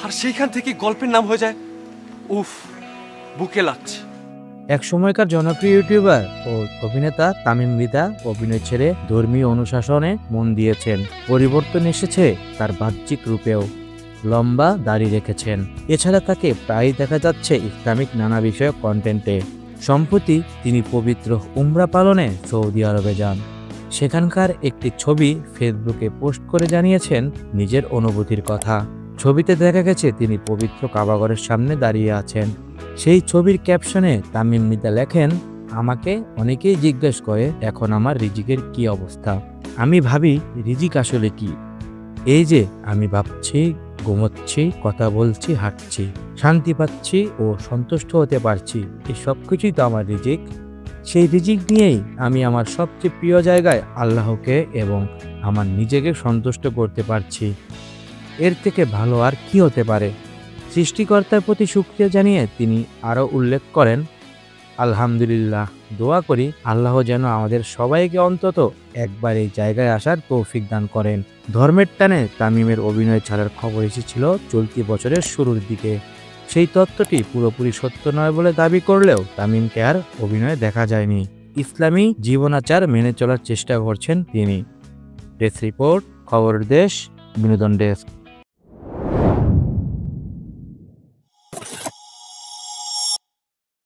আর সেইখান থেকে গল্পের নাম হয়ে যায়। উফ, বুকে লাগছে। এক সময়কার জনপ্রিয় ইউটিউবার ও অভিনেতা তামিম মৃধা অভিনয় ছেড়ে ধর্মীয় অনুশাসনে মন দিয়েছেন। পরিবর্তন এসেছে তার বাহ্যিক রূপেও। লম্বা দাড়ি রেখেছেন। এছাড়া তাকে প্রায়ই দেখা যাচ্ছে ইসলামিক নানা বিষয়ক কন্টেন্টে। সম্প্রতি তিনি পবিত্র উমরা পালনে সৌদি আরবে যান। সেখানকার একটি ছবি ফেসবুকে পোস্ট করে জানিয়েছেন নিজের অনুভূতির কথা। ছবিতে দেখা গেছে তিনি পবিত্র কাবাঘরের সামনে দাঁড়িয়ে আছেন। সেই ছবির ক্যাপশনে তামিম মৃধা লেখেন, আমাকে অনেকেই জিজ্ঞেস করে এখন আমার রিজিকের কি অবস্থা। আমি ভাবি রিজিক আসলে কি? এই যে আমি ভাবছি, ঘুমোচ্ছি, কথা বলছি, হাঁটছি, শান্তি পাচ্ছি ও সন্তুষ্ট হতে পারছি, এই সব কিছুই তো আমার রিজিক। সেই রিজিক নিয়েই আমি আমার সবচেয়ে প্রিয় জায়গায় আল্লাহকে এবং আমার নিজেকে সন্তুষ্ট করতে পারছি। এর থেকে ভালো আর কি হতে পারে? সৃষ্টিকর্তার প্রতি শুকরিয়া জানিয়ে তিনি আরও উল্লেখ করেন, আলহামদুলিল্লাহ, দোয়া করি আল্লাহ যেন আমাদের সবাইকে অন্তত একবার এই জায়গায় আসার তৌফিক দান করেন। ধর্মের টানে তামিমের অভিনয় ছাড়ার খবর এসেছিল চলতি বছরের শুরুর দিকে। সেই তথ্যটি পুরোপুরি সত্য নয় বলে দাবি করলেও তামিমকে আর অভিনয়ে দেখা যায়নি। ইসলামী জীবনাচার মেনে চলার চেষ্টা করছেন তিনি। ডেস্ক রিপোর্ট, খবর দেশ, বিনোদন ডেস্ক।